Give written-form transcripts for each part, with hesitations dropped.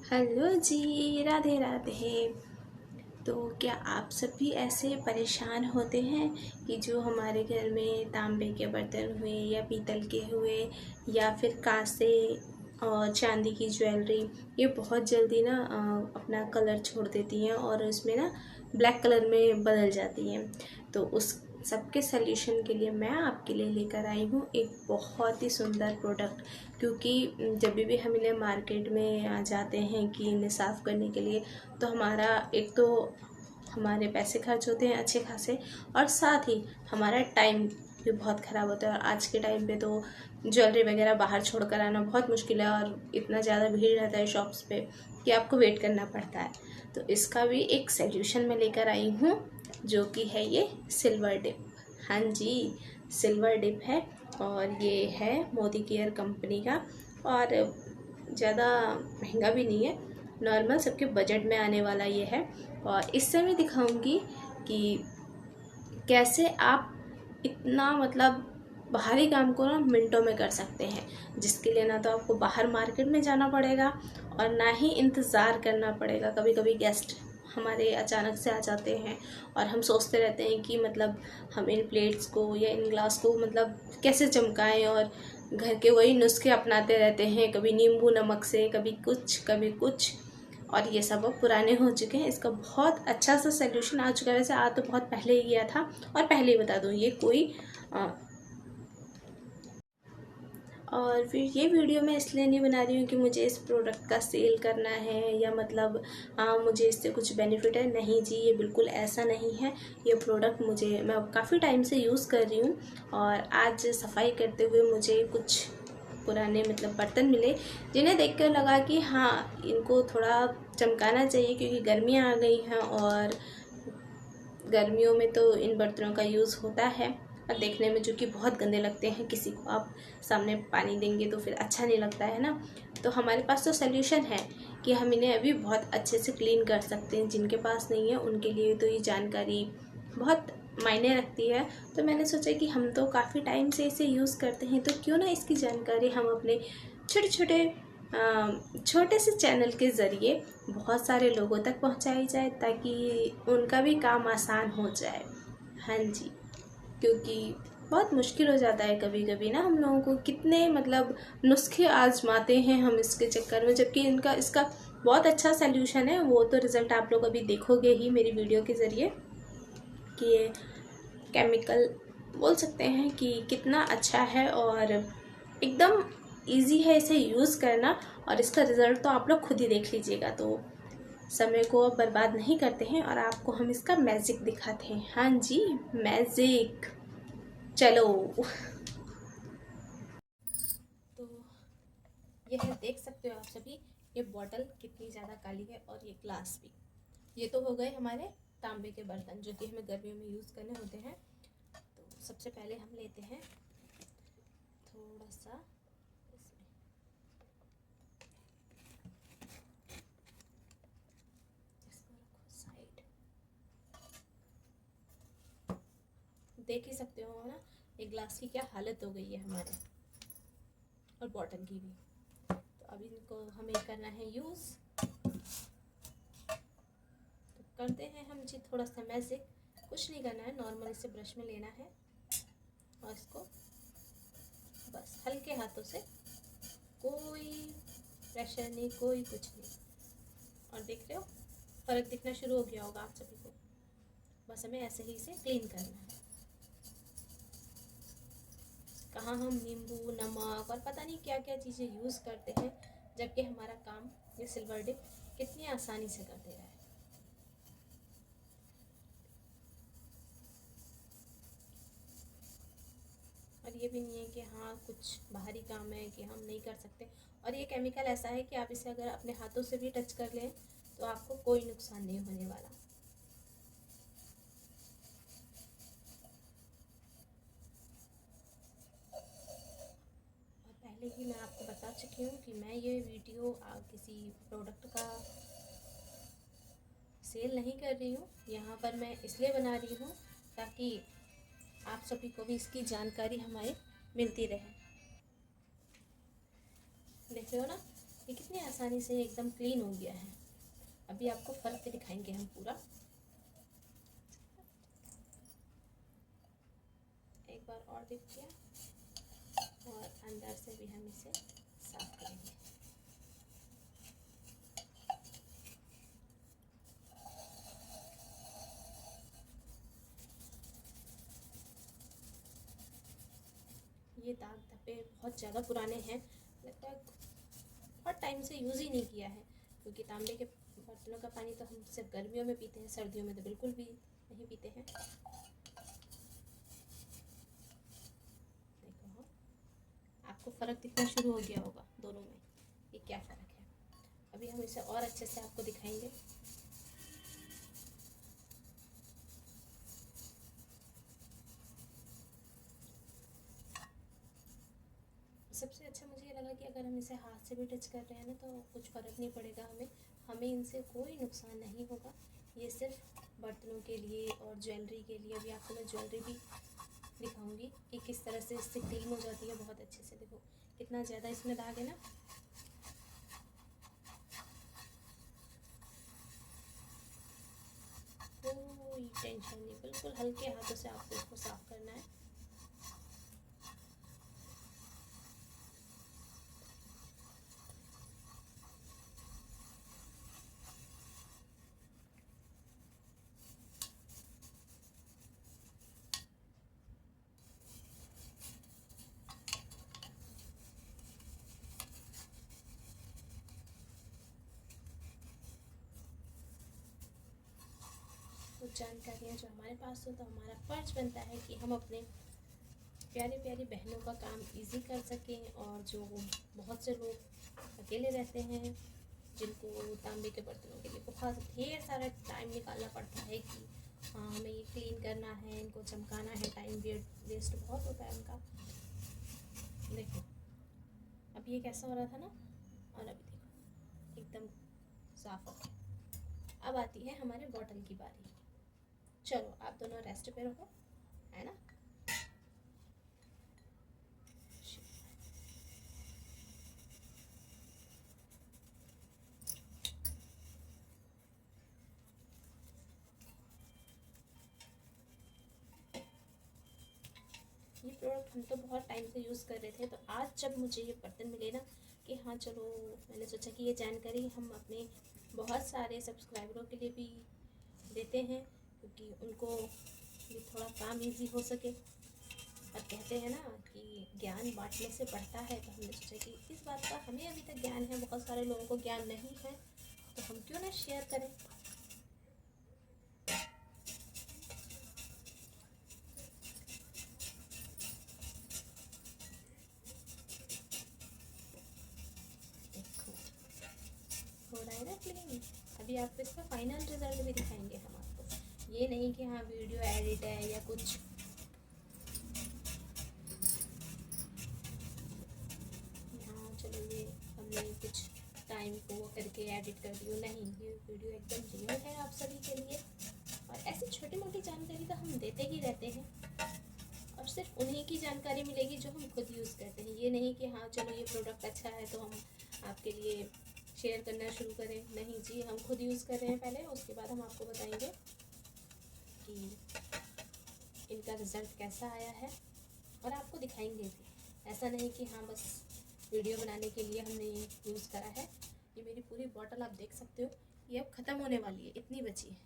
Hello जी, राधे राधे। तो क्या आप सब भी ऐसे परेशान होते हैं कि जो हमारे घर में तांबे के बर्तन हुए या पीतल के हुए या फिर कांसे और चांदी की ज्वेलरी, ये बहुत जल्दी ना अपना कलर छोड़ देती हैं और उसमें ना ब्लैक कलर में बदल जाती हैं। तो उस सबके सल्यूशन के लिए मैं आपके लिए लेकर आई हूँ एक बहुत ही सुंदर प्रोडक्ट। क्योंकि जब भी हम इन्हें मार्केट में जाते हैं कि इन्हें साफ़ करने के लिए, तो हमारा एक तो हमारे पैसे खर्च होते हैं अच्छे खासे, और साथ ही हमारा टाइम भी बहुत ख़राब होता है। और आज के टाइम पे तो ज्वेलरी वगैरह बाहर छोड़ कर आना बहुत मुश्किल है और इतना ज़्यादा भीड़ रहता है शॉप्स पे कि आपको वेट करना पड़ता है। तो इसका भी एक सल्यूशन मैं लेकर आई हूँ, जो कि है ये सिल्वर डिप। हाँ जी, सिल्वर डिप है और ये है मोदी केयर कंपनी का, और ज़्यादा महंगा भी नहीं है, नॉर्मल सबके बजट में आने वाला ये है। और इससे मैं दिखाऊंगी कि कैसे आप इतना मतलब बाहरी काम को ना मिनटों में कर सकते हैं, जिसके लिए ना तो आपको बाहर मार्केट में जाना पड़ेगा और ना ही इंतज़ार करना पड़ेगा। कभी कभी गेस्ट हमारे अचानक से आ जाते हैं और हम सोचते रहते हैं कि मतलब हम इन प्लेट्स को या इन ग्लास को मतलब कैसे चमकाएं, और घर के वही नुस्खे अपनाते रहते हैं, कभी नींबू नमक से, कभी कुछ कभी कुछ। और ये सब अब पुराने हो चुके हैं। इसका बहुत अच्छा सा सल्यूशन आ चुका है। वैसे आ तो बहुत पहले ही गया था। और पहले ही बता दूँ, ये कोई अ, और फिर ये वीडियो मैं इसलिए नहीं बना रही हूँ कि मुझे इस प्रोडक्ट का सेल करना है या मतलब मुझे इससे कुछ बेनिफिट है। नहीं जी, ये बिल्कुल ऐसा नहीं है। ये प्रोडक्ट मैं काफ़ी टाइम से यूज़ कर रही हूँ, और आज सफाई करते हुए मुझे कुछ पुराने मतलब बर्तन मिले, जिन्हें देखकर लगा कि हाँ, इनको थोड़ा चमकाना चाहिए क्योंकि गर्मियाँ आ गई हैं और गर्मियों में तो इन बर्तनों का यूज़ होता है। और देखने में जो कि बहुत गंदे लगते हैं, किसी को आप सामने पानी देंगे तो फिर अच्छा नहीं लगता है ना। तो हमारे पास तो सल्यूशन है कि हम इन्हें अभी बहुत अच्छे से क्लीन कर सकते हैं। जिनके पास नहीं है उनके लिए तो ये जानकारी बहुत मायने रखती है। तो मैंने सोचा कि हम तो काफ़ी टाइम से इसे यूज़ करते हैं, तो क्यों ना इसकी जानकारी हम अपने छोटे छोटे छोटे से चैनल के ज़रिए बहुत सारे लोगों तक पहुंचाई जाए, ताकि उनका भी काम आसान हो जाए। हाँ जी, क्योंकि बहुत मुश्किल हो जाता है कभी कभी ना, हम लोगों को कितने मतलब नुस्खे आजमाते हैं हम इसके चक्कर में, जबकि इनका इसका बहुत अच्छा सल्यूशन है। वो तो रिज़ल्ट आप लोग अभी देखोगे ही मेरी वीडियो के ज़रिए कि ये केमिकल बोल सकते हैं कि कितना अच्छा है और एकदम इजी है इसे यूज़ करना। और इसका रिज़ल्ट तो आप लोग खुद ही देख लीजिएगा। तो समय को अब बर्बाद नहीं करते हैं और आपको हम इसका मैजिक दिखाते हैं। हाँ जी, मैजिक, चलो। तो यह देख सकते हो आप सभी, ये बॉटल कितनी ज़्यादा काली है और ये ग्लास भी। ये तो हो गए हमारे तांबे के बर्तन जो कि हमें गर्मियों में यूज़ करने होते हैं। तो सबसे पहले हम लेते हैं थोड़ा सा इसमें, इसको रखो साइड। देख ही सकते हो ना ये ग्लास की क्या हालत हो गई है हमारे, और बॉटल की भी। तो अभी इनको हमें करना है यूज़। तो करते हैं हम जी थोड़ा सा मैजिक। कुछ नहीं करना है, नॉर्मल इसे ब्रश में लेना है और इसको बस हल्के हाथों से, कोई प्रेशर नहीं, कोई कुछ नहीं। और देख रहे हो फ़र्क दिखना शुरू हो गया होगा आप सभी को। बस हमें ऐसे ही इसे क्लीन करना है। कहाँ हम नींबू नमक और पता नहीं क्या क्या चीज़ें यूज़ करते हैं, जबकि हमारा काम ये सिल्वर डिप कितनी आसानी से कर दे रहा है। और ये भी नहीं है कि हाँ कुछ बाहरी काम है कि हम नहीं कर सकते। और ये केमिकल ऐसा है कि आप इसे अगर अपने हाथों से भी टच कर लें तो आपको कोई नुकसान नहीं होने वाला। और पहले ही मैं आपको बता चुकी हूँ कि मैं ये वीडियो किसी प्रोडक्ट का सेल नहीं कर रही हूँ। यहाँ पर मैं इसलिए बना रही हूँ ताकि आप सभी को भी इसकी जानकारी हमारे मिलती रहे। देख रहे हो ना, ये कितनी आसानी से एकदम क्लीन हो गया है। अभी आपको फ़र्क भी दिखाएंगे हम पूरा। एक बार और दिख गया और अंदर से भी हम इसे साफ करेंगे। ये दाग धब्बे बहुत ज़्यादा पुराने हैं, लगता है बहुत टाइम से यूज़ ही नहीं किया है, क्योंकि तांबे के बर्तनों का पानी तो हम सिर्फ गर्मियों में पीते हैं, सर्दियों में तो बिल्कुल भी नहीं पीते हैं। देखो हाँ, आपको फ़र्क दिखना शुरू हो गया होगा दोनों में, ये क्या फ़र्क है। अभी हम इसे और अच्छे से आपको दिखाएंगे। सबसे अच्छा मुझे ये लगा कि अगर हम इसे हाथ से भी टच कर रहे हैं ना तो कुछ फ़र्क नहीं पड़ेगा हमें इनसे कोई नुकसान नहीं होगा। ये सिर्फ बर्तनों के लिए और ज्वेलरी के लिए। अभी आपको मैं ज्वेलरी भी दिखाऊंगी कि किस तरह से इससे क्लीन हो जाती है बहुत अच्छे से। देखो कितना ज़्यादा इसमें दाग है ना। कोई टेंशन नहीं, बिल्कुल हल्के हाथों से आपको इसको साफ करना है। कुछ जानकारियाँ जो हमारे पास हो तो हमारा फ़र्ज बनता है कि हम अपने प्यारी प्यारी बहनों का काम इजी कर सकें। और जो बहुत से लोग अकेले रहते हैं जिनको तांबे के बर्तनों के लिए बहुत ढेर सारा टाइम निकालना पड़ता है कि हाँ हमें ये क्लीन करना है, इनको चमकाना है, टाइम वेस्ट बहुत होता है उनका। देखो अब ये कैसा हो रहा था ना, और अभी देखो एकदम साफ हो गया। अब आती है हमारे बॉटल की बारी। चलो आप दोनों रेस्ट पे रहो, है ना। ये प्रोडक्ट हम तो बहुत टाइम से यूज़ कर रहे थे, तो आज जब मुझे ये बर्तन मिले ना कि हाँ चलो, मैंने सोचा कि ये जानकारी हम अपने बहुत सारे सब्सक्राइबरों के लिए भी देते हैं, क्योंकि उनको भी थोड़ा काम इजी हो सके। और कहते हैं ना कि ज्ञान बांटने से बढ़ता है, तो हमने सोचा कि इस बात का हमें अभी तक ज्ञान है, बहुत सारे लोगों को ज्ञान नहीं है, तो हम क्यों ना शेयर करें। हो रहा है ना क्लीन। अभी आपको इसका फाइनल रिजल्ट भी दिखाएंगे हम आपको। ये नहीं कि हाँ वीडियो एडिट है या कुछ। हाँ चलो ये हमने कुछ टाइम को करके एडिट कर दियो, नहीं, ये वीडियो एकदम रियल है आप सभी के लिए। और ऐसी छोटी मोटी जानकारी तो हम देते ही रहते हैं, और सिर्फ उन्हीं की जानकारी मिलेगी जो हम खुद यूज़ करते हैं। ये नहीं कि हाँ चलो ये प्रोडक्ट अच्छा है तो हम आपके लिए शेयर करना शुरू करें, नहीं जी, हम खुद यूज़ कर रहे हैं पहले, उसके बाद हम आपको बताएंगे कि इनका रिज़ल्ट कैसा आया है, और आपको दिखाएंगे भी। ऐसा नहीं कि हाँ बस वीडियो बनाने के लिए हमने ये यूज़ करा है। ये मेरी पूरी बॉटल आप देख सकते हो, ये अब ख़त्म होने वाली है, इतनी बची है।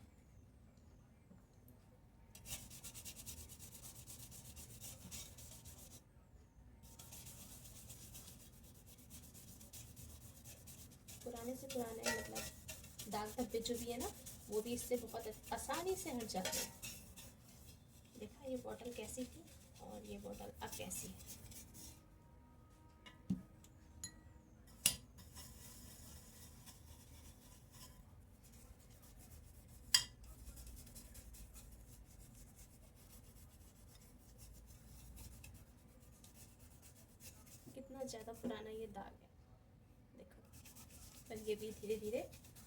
पुराने से पुराने मतलब दाग धब्बे जो भी है ना, वो भी इससे बहुत आसानी से हट जाते हैं। देखा ये बॉटल कैसी थी और ये बॉटल अब कैसी है। कितना ज़्यादा पुराना ये दाग है, देखो। पर ये भी धीरे धीरे,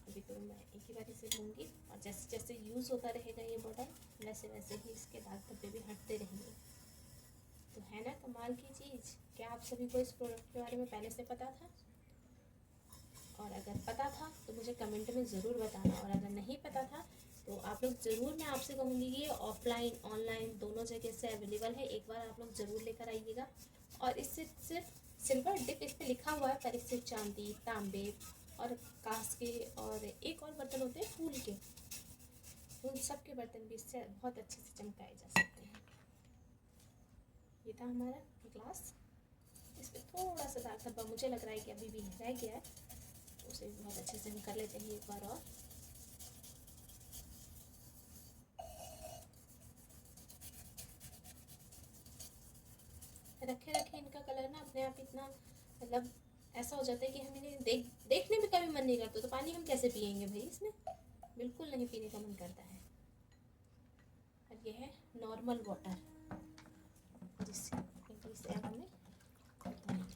अभी तो मैं एक ही बारी से लूँगी, और जैसे जैसे यूज़ होता रहेगा ये बॉटल, वैसे वैसे ही इसके दाग धब्बे भी हटते रहेंगे। तो है ना कमाल की चीज़। क्या आप सभी को इस प्रोडक्ट के बारे में पहले से पता था? और अगर पता था तो मुझे कमेंट में ज़रूर बताना, और अगर नहीं पता था तो आप लोग ज़रूर, मैं आपसे कहूँगी कि ये ऑफलाइन ऑनलाइन दोनों जगह से अवेलेबल है, एक बार आप लोग ज़रूर लेकर आइएगा। और इससे सिर्फ सिल्वर डिप इस पर लिखा हुआ है, पर इससे चांदी, तांबे और कांस के और एक और बर्तन होते हैं फूल के, उन सब के बर्तन भी इससे बहुत अच्छे से चमकाए जा सकते हैं। ये था हमारा ग्लास। इस पर थोड़ा सा दाग धब्बा मुझे लग रहा है कि अभी भी रह गया है, तो उसे भी बहुत अच्छे से हम कर लेते हैं एक बार और। रखे रखे इनका कलर ना अपने आप इतना मतलब ऐसा हो जाता है कि हम इन्हें देखने में कभी मन नहीं करता, तो पानी हम कैसे पियेंगे भाई, इसमें बिल्कुल नहीं पीने का मन करता है। और ये है नॉर्मल वाटर, जिससे इंग्लिश ऐप हमें बताएंगे।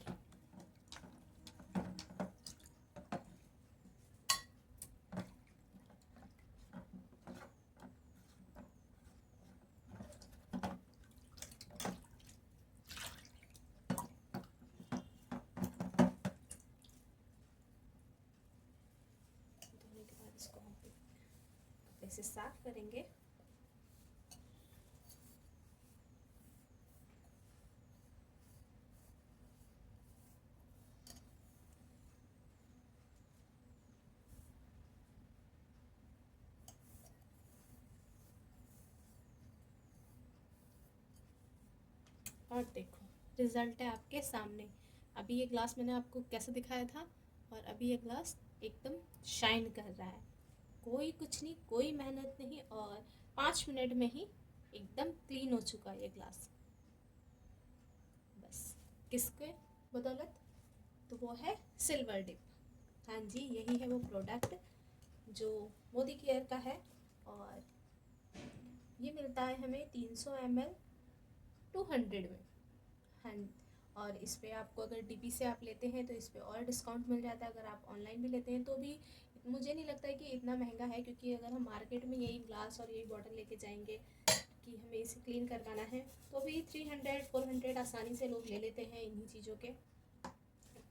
धोने के बाद इसको हम कपड़े से साफ करेंगे। और देखो रिजल्ट है आपके सामने। अभी ये ग्लास मैंने आपको कैसे दिखाया था, और अभी ये ग्लास एकदम शाइन कर रहा है, कोई कुछ नहीं, कोई मेहनत नहीं, और 5 मिनट में ही एकदम क्लीन हो चुका है ये ग्लास। बस किसके बदौलत, तो वो है सिल्वर डिप। हाँ जी, यही है वो प्रोडक्ट जो मोदी केयर का है, और ये मिलता है हमें 300 ml 200 में। हाँ, और इस पर आपको अगर डीपी से आप लेते हैं तो इस पर और डिस्काउंट मिल जाता है। अगर आप ऑनलाइन भी लेते हैं तो भी मुझे नहीं लगता है कि इतना महंगा है, क्योंकि अगर हम मार्केट में यही ग्लास और यही बॉटल लेके जाएंगे कि हमें इसे क्लीन करवाना है, तो भी 300-400 आसानी से लोग ले लेते हैं इन्हीं चीज़ों के।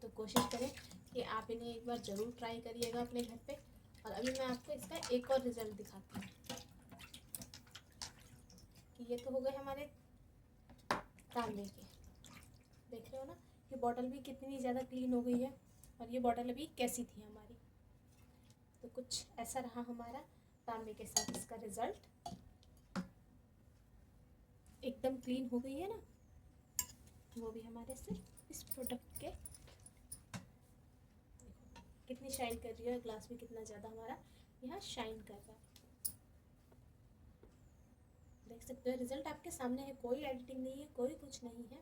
तो कोशिश करें कि आप इन्हें एक बार ज़रूर ट्राई करिएगा अपने घर पे। और अभी मैं आपको इसका एक और रिज़ल्ट दिखाती हूँ कि ये तो हो गए हमारे तांबे के, देख रहे हो ना, ये बॉटल भी कितनी ज़्यादा क्लीन हो गई है, और ये बॉटल अभी कैसी थी हमारी। तो कुछ ऐसा रहा हमारा तांबे के साथ इसका रिज़ल्ट, एकदम क्लीन हो गई है ना, वो भी हमारे सिर्फ इस प्रोडक्ट के। कितनी शाइन कर रही है, ग्लास भी कितना ज़्यादा हमारा यहाँ शाइन कर रहा है, देख सकते हो। रिजल्ट आपके सामने है, कोई एडिटिंग नहीं है, कोई कुछ नहीं है,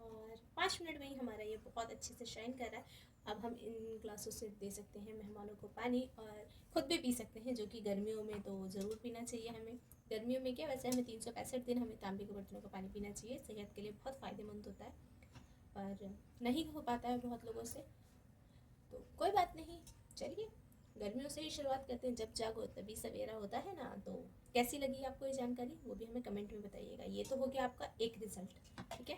और 5 मिनट में ही हमारा ये बहुत अच्छे से शाइन कर रहा है। अब हम इन ग्लासों से दे सकते हैं मेहमानों को पानी, और ख़ुद भी पी सकते हैं, जो कि गर्मियों में तो ज़रूर पीना चाहिए हमें। गर्मियों में क्या, वैसे हमें 365 दिन हमें तांबे के बर्तनों का पानी पीना चाहिए, सेहत के लिए बहुत फ़ायदेमंद होता है, पर नहीं हो पाता है बहुत लोगों से, तो कोई बात नहीं। चलिए गर्मियों से ही शुरुआत करते हैं, जब जागो तभी सवेरा होता है ना। तो कैसी लगी आपको ये जानकारी, वो भी हमें कमेंट में बताइएगा। ये तो हो गया आपका एक रिजल्ट, ठीक है।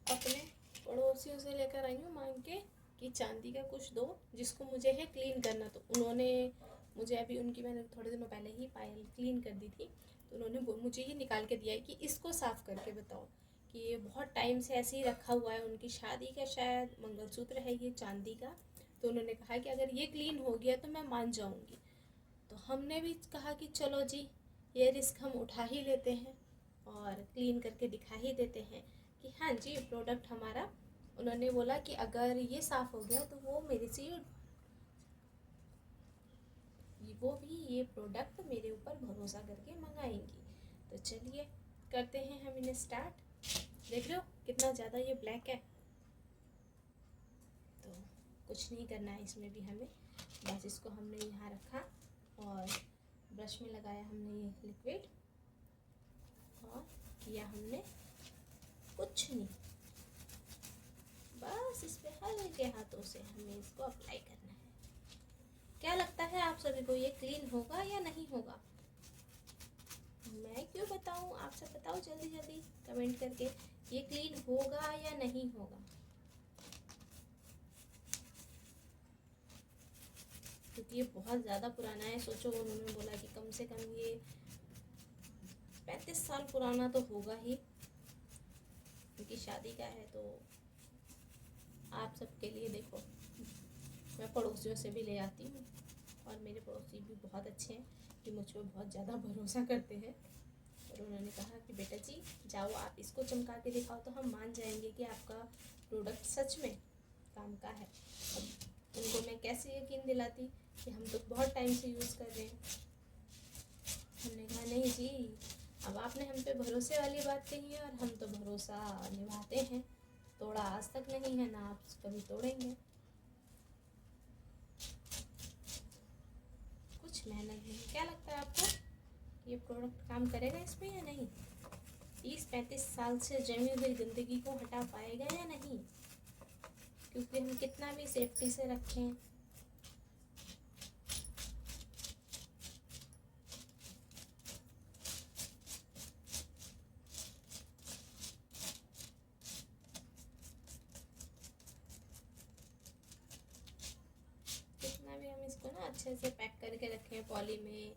अपने पड़ोसियों से लेकर आई हूँ मांग के कि चांदी का कुछ दो, जिसको मुझे है क्लीन करना। तो उन्होंने मुझे अभी, उनकी मैंने थोड़े दिनों पहले ही पायल क्लीन कर दी थी, तो उन्होंने मुझे ये निकाल के दिया है कि इसको साफ़ करके बताओ, कि ये बहुत टाइम से ऐसे ही रखा हुआ है, उनकी शादी का शायद मंगलसूत्र है ये चांदी का। तो उन्होंने कहा कि अगर ये क्लीन हो गया तो मैं मान जाऊँगी। तो हमने भी कहा कि चलो जी, ये रिस्क हम उठा ही लेते हैं और क्लीन करके दिखा ही देते हैं कि हाँ जी प्रोडक्ट हमारा। उन्होंने बोला कि अगर ये साफ़ हो गया तो वो मेरे से वो भी ये प्रोडक्ट मेरे ऊपर भरोसा करके मंगाएंगी। तो चलिए करते हैं हम इन्हें स्टार्ट। देख रहे हो कितना ज़्यादा ये ब्लैक है, तो कुछ नहीं करना है इसमें भी हमें, बस इसको हमने यहाँ रखा और ब्रश में लगाया हमने ये लिक्विड, और किया हमने कुछ नहीं, बस इस पे हल्के हाथों से हमें इसको अप्लाई करना है। क्या लगता है आप सभी को ये क्लीन होगा या नहीं होगा? मैं क्यों बताऊं, आप सब बताओ जल्दी जल्दी कमेंट करके ये क्लीन होगा या नहीं होगा, क्योंकि ये बहुत ज़्यादा पुराना है। सोचो, उन्होंने बोला कि कम से कम ये 35 साल पुराना तो होगा ही, क्योंकि शादी का है। तो आप सबके लिए देखो, मैं पड़ोसियों से भी ले आती हूँ, और मेरे पड़ोसी भी बहुत अच्छे हैं कि मुझ पर बहुत ज़्यादा भरोसा करते हैं। और उन्होंने कहा कि बेटा जी जाओ, आप इसको चमका के दिखाओ तो हम मान जाएंगे कि आपका प्रोडक्ट सच में काम का है। अब उनको मैं कैसे यकीन दिलाती कि हम तो बहुत टाइम से यूज़ कर रहे हैं। हमने कहा नहीं जी, अब आपने हम पे भरोसे वाली बात कही है, और हम तो भरोसा निभाते हैं, तोड़ा आज तक नहीं है, ना आप कभी तोड़ेंगे। कुछ मेहनत नहीं। क्या लगता है आपको, ये प्रोडक्ट काम करेगा इस पर या नहीं? 30-35 साल से जमी हुई गंदगी को हटा पाएगा या नहीं? क्योंकि हम कितना भी सेफ्टी से रखें, कितना भी हम इसको ना अच्छे से पैक करके रखें पॉली में,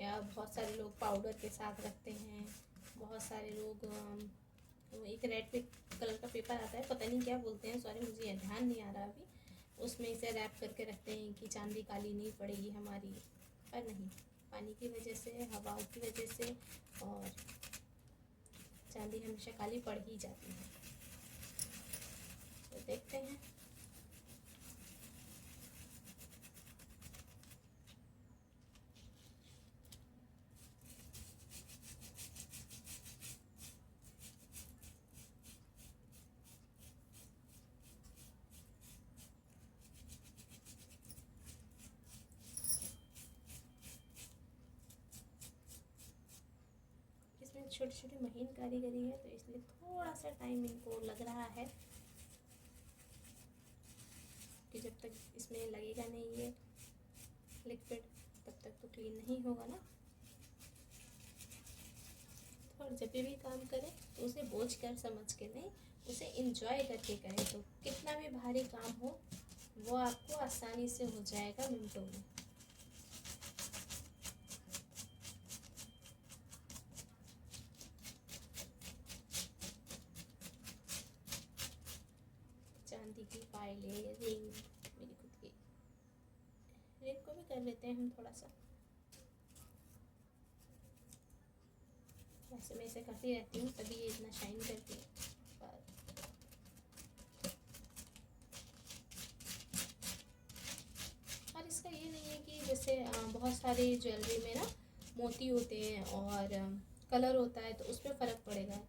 या बहुत सारे लोग पाउडर के साथ रखते हैं, बहुत सारे लोग एक रेड कलर का पेपर आता है, पता नहीं क्या बोलते हैं, सॉरी मुझे ये ध्यान नहीं आ रहा अभी, उसमें इसे रैप करके रखते हैं कि चांदी काली नहीं पड़ेगी हमारी। पर नहीं, पानी की वजह से, हवाओं की वजह से, और चांदी हमेशा काली पड़ ही जाती है। तो देखते हैं। इसमें छोटी छोटी महीन कारीगरी है, तो इसलिए थोड़ा सा टाइम इनको लग रहा है कि जब तक इसमें लगेगा नहीं ये लिक्विड, तब तक तो क्लीन नहीं होगा ना। और जब भी काम करें तो उसे बोझ कर समझ के नहीं, उसे इंजॉय करके करें, तो कितना भी भारी काम हो वो आपको आसानी से हो जाएगा मिनटों में। चांदी की पायलें, रिंग, मेरी खुद की रिंग को भी कर लेते हैं हम थोड़ा सा। वैसे मैं इसे करती रहती हूँ, तभी ये इतना शाइन करती है। और इसका ये नहीं है कि जैसे बहुत सारे ज्वेलरी में ना मोती होते हैं और कलर होता है, तो उस पर फ़र्क पड़ेगा।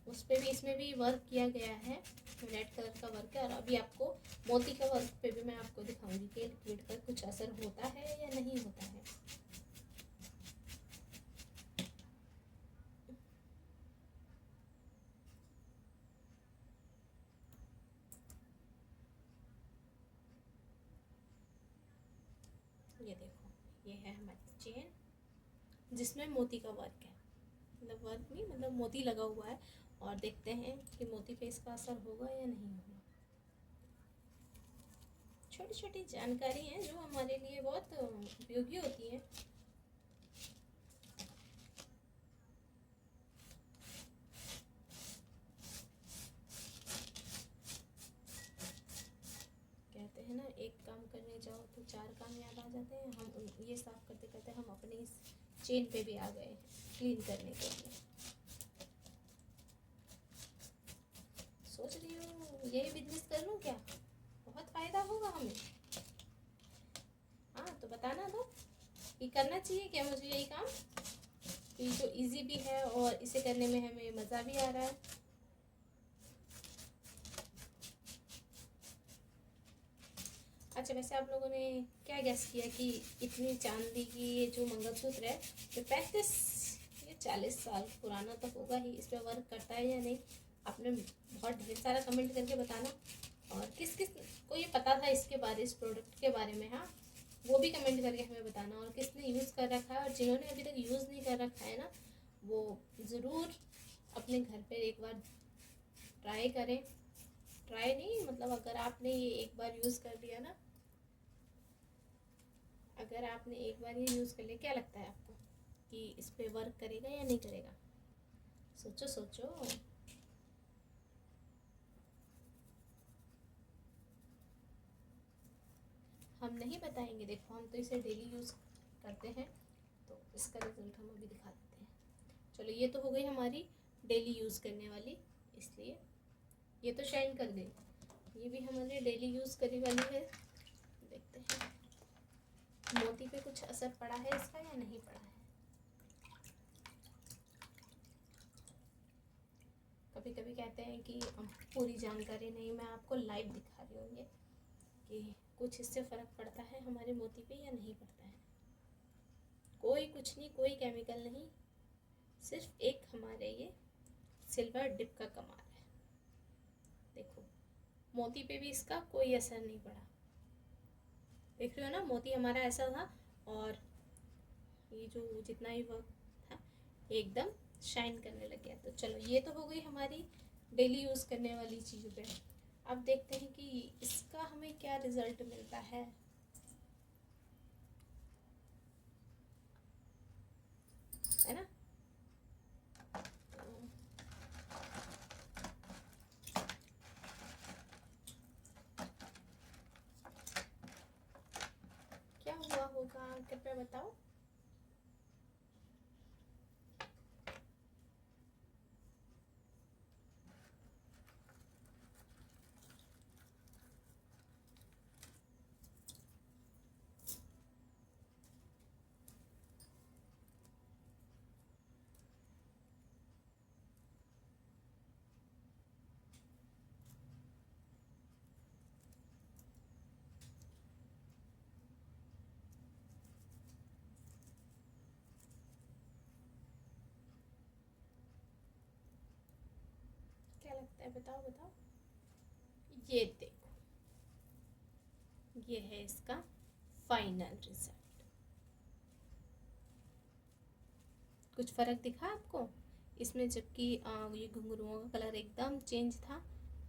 उस पर भी, इसमें भी वर्क किया गया है, रेड कलर का वर्क है। और अभी आपको मोती का वर्क पे भी मैं आपको दिखाऊंगी कि लिक्विड का कुछ असर होता है या नहीं होता है। ये देखो, ये है हमारी चेन जिसमें मोती का वर्क है, मतलब वर्क नहीं, मतलब मोती लगा हुआ है। और देखते हैं कि मोती पे इसका असर होगा या नहीं होगा। छोटी छोटी जानकारी हैं जो हमारे लिए बहुत उपयोगी होती है। कहते हैं ना, एक काम करने जाओ तो 4 काम याद आ जाते हैं। हम ये साफ करते करते हम अपनी इस चेन पे भी आ गए क्लीन करने के लिए। सोच रही हूँ यही बिजनेस कर लूँ क्या, बहुत फ़ायदा होगा हमें। हाँ तो बताना दो कि करना चाहिए क्या मुझे यही काम, ये तो इजी भी है और इसे करने में हमें मज़ा भी आ रहा है। अच्छा, वैसे आप लोगों ने क्या गैस किया कि इतनी चांदी की ये जो मंगलसूत्र है, ये 40 साल पुराना तो होगा ही, इस पर वर्क करता है या नहीं? आपने बहुत ढेर सारा कमेंट करके बताना। और किस किस को ये पता था इसके बारे, इस प्रोडक्ट के बारे में, हाँ वो भी कमेंट करके हमें बताना। और किसने यूज़ कर रखा है, और जिन्होंने अभी तक यूज़ नहीं कर रखा है ना, वो ज़रूर अपने घर पर एक बार ट्राई करें। ट्राई नहीं मतलब अगर आपने ये एक बार यूज़ कर लिया ना, अगर आपने एक बार ये यूज़ कर लिया, क्या लगता है आपको कि इस पे वर्क करेगा या नहीं करेगा? सोचो सोचो। हम नहीं बताएंगे, देखो हम तो इसे डेली यूज़ करते हैं, तो इसका रिजल्ट हम अभी दिखा देते हैं। चलो ये तो हो गई हमारी डेली यूज़ करने वाली, इसलिए ये तो शाइन कर गई। ये भी हमारे डेली यूज़ करने वाली है। देखते हैं मोती पे कुछ असर पड़ा है इसका या नहीं पड़ा है। कभी कभी कहते हैं कि पूरी जानकारी नहीं, मैं आपको लाइव दिखा रही हूँ ये कि कुछ इससे फ़र्क पड़ता है हमारे मोती पे या नहीं पड़ता है। कोई कुछ नहीं, कोई केमिकल नहीं, सिर्फ एक हमारे ये सिल्वर डिप का कमाल है। देखो मोती पे भी इसका कोई असर नहीं पड़ा, देख रहे हो ना, मोती हमारा ऐसा था और ये जो जितना ही वर्क था एकदम शाइन करने लग गया। तो चलो ये तो हो गई हमारी डेली यूज़ करने वाली चीज़ों पे। अब देखते हैं कि इसका हमें क्या रिजल्ट मिलता है। है ना, क्या हुआ होगा कृपया बताओ। क्या लगता है, बताओ बताओ। ये देखो, ये है इसका फाइनल रिजल्ट। कुछ फर्क दिखा आपको इसमें, जबकि ये घुंघरुओं का कलर एकदम चेंज था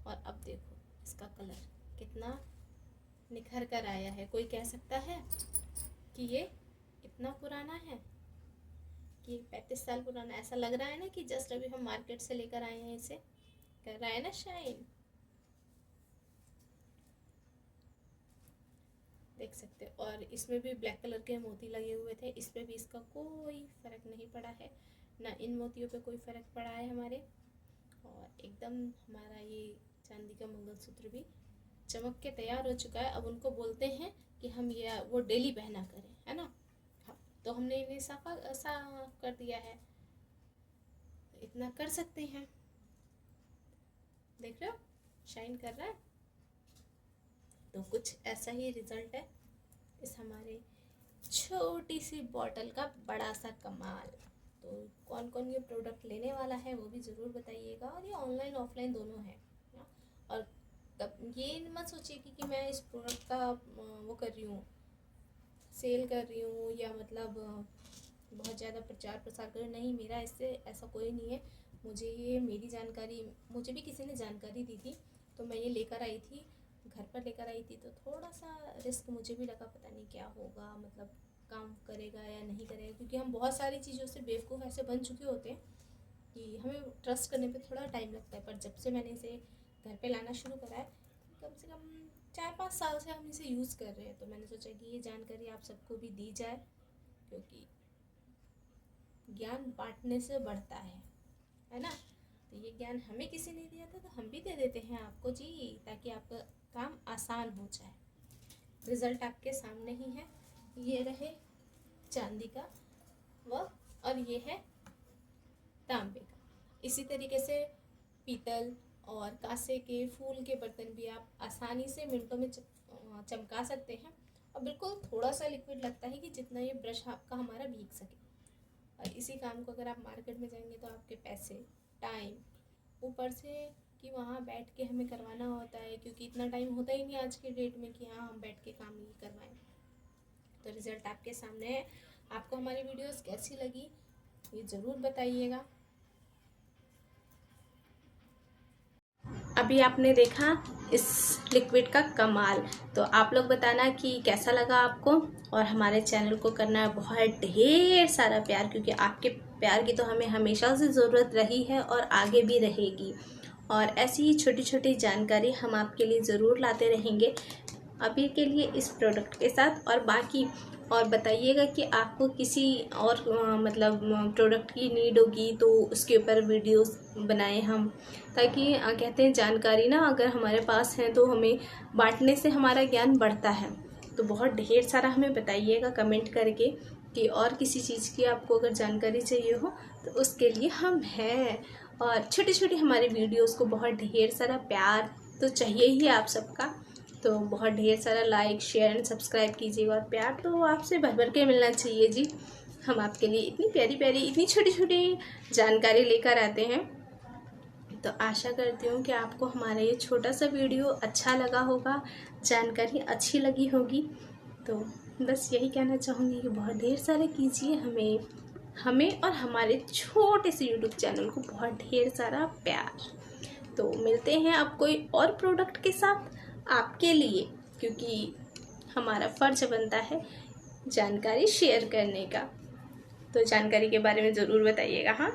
और अब देखो इसका कलर कितना निखर कर आया है। कोई कह सकता है कि ये इतना पुराना है, कि 35 साल पुराना? ऐसा लग रहा है ना कि जस्ट अभी हम मार्केट से लेकर आए हैं इसे। कर रहा है ना शाइन, देख सकते हो। और इसमें भी ब्लैक कलर के मोती लगे हुए थे, इस पे भी इसका कोई फर्क नहीं पड़ा है, ना इन मोतियों पे कोई फर्क पड़ा है हमारे। और एकदम हमारा ये चांदी का मंगलसूत्र भी चमक के तैयार हो चुका है। अब उनको बोलते हैं कि हम ये वो डेली पहना करें, है ना। हाँ, तो हमने इन्हें साफा ऐसा कर दिया है, इतना कर सकते हैं। देख रहे हो शाइन कर रहा है। तो कुछ ऐसा ही रिजल्ट है इस हमारे छोटी सी बॉटल का बड़ा सा कमाल। तो कौन कौन ये प्रोडक्ट लेने वाला है वो भी ज़रूर बताइएगा। और ये ऑनलाइन ऑफलाइन दोनों है ना। और तब ये मत सोचिए कि मैं इस प्रोडक्ट का वो कर रही हूँ, सेल कर रही हूँ, या मतलब बहुत ज़्यादा प्रचार प्रसार कर, नहीं, मेरा इससे ऐसा कोई नहीं है। मुझे ये मेरी जानकारी, मुझे भी किसी ने जानकारी दी थी तो मैं ये लेकर आई थी, घर पर लेकर आई थी। तो थोड़ा सा रिस्क मुझे भी लगा, पता नहीं क्या होगा, मतलब काम करेगा या नहीं करेगा, क्योंकि हम बहुत सारी चीज़ों से बेवकूफ़ ऐसे बन चुके होते हैं कि हमें ट्रस्ट करने पे थोड़ा टाइम लगता है। पर जब से मैंने इसे घर पे लाना शुरू करा है, कम से कम 4-5 साल से हम इसे यूज़ कर रहे हैं, तो मैंने सोचा कि ये जानकारी आप सबको भी दी जाए, क्योंकि ज्ञान बांटने से बढ़ता है ना। तो ये ज्ञान हमें किसी ने दिया था तो हम भी दे देते हैं आपको जी, ताकि आपका काम आसान हो जाए। रिज़ल्ट आपके सामने ही है, ये रहे चांदी का वह, और ये है तांबे का। इसी तरीके से पीतल और कांसे के फूल के बर्तन भी आप आसानी से मिनटों में चमका सकते हैं। और बिल्कुल थोड़ा सा लिक्विड लगता है कि जितना ये ब्रश आपका हमारा भीग सके। और इसी काम को अगर आप मार्केट में जाएंगे तो आपके पैसे, टाइम, ऊपर से कि वहाँ बैठ के हमें करवाना होता है, क्योंकि इतना टाइम होता ही नहीं आज के डेट में कि हाँ हम बैठ के काम ये करवाएं। तो रिज़ल्ट आपके सामने है। आपको हमारी वीडियोस कैसी लगी ये ज़रूर बताइएगा। अभी आपने देखा इस लिक्विड का कमाल। तो आप लोग बताना कि कैसा लगा आपको, और हमारे चैनल को करना बहुत ढेर सारा प्यार, क्योंकि आपके प्यार की तो हमें हमेशा से ज़रूरत रही है और आगे भी रहेगी। और ऐसी ही छोटी छोटी जानकारी हम आपके लिए ज़रूर लाते रहेंगे अभी के लिए इस प्रोडक्ट के साथ। और बाकी और बताइएगा कि आपको किसी और मतलब प्रोडक्ट की नीड होगी तो उसके ऊपर वीडियोस बनाएं हम, ताकि कहते हैं जानकारी ना अगर हमारे पास है तो हमें बांटने से हमारा ज्ञान बढ़ता है। तो बहुत ढेर सारा हमें बताइएगा कमेंट करके कि और किसी चीज़ की आपको अगर जानकारी चाहिए हो तो उसके लिए हम हैं। और छोटी छोटी हमारी वीडियोस को बहुत ढेर सारा प्यार तो चाहिए ही आप सबका, तो बहुत ढेर सारा लाइक शेयर एंड सब्सक्राइब कीजिएगा। और प्यार तो आपसे भर भर के मिलना चाहिए जी। हम आपके लिए इतनी प्यारी प्यारी इतनी छोटी छोटी जानकारी लेकर आते हैं। तो आशा करती हूँ कि आपको हमारा ये छोटा सा वीडियो अच्छा लगा होगा, जानकारी अच्छी लगी होगी। तो बस यही कहना चाहूँगी कि बहुत ढेर सारे कीजिए हमें और हमारे छोटे से यूट्यूब चैनल को बहुत ढेर सारा प्यार। तो मिलते हैं अब कोई और प्रोडक्ट के साथ आपके लिए, क्योंकि हमारा फ़र्ज बनता है जानकारी शेयर करने का। तो जानकारी के बारे में ज़रूर बताइएगा। हाँ।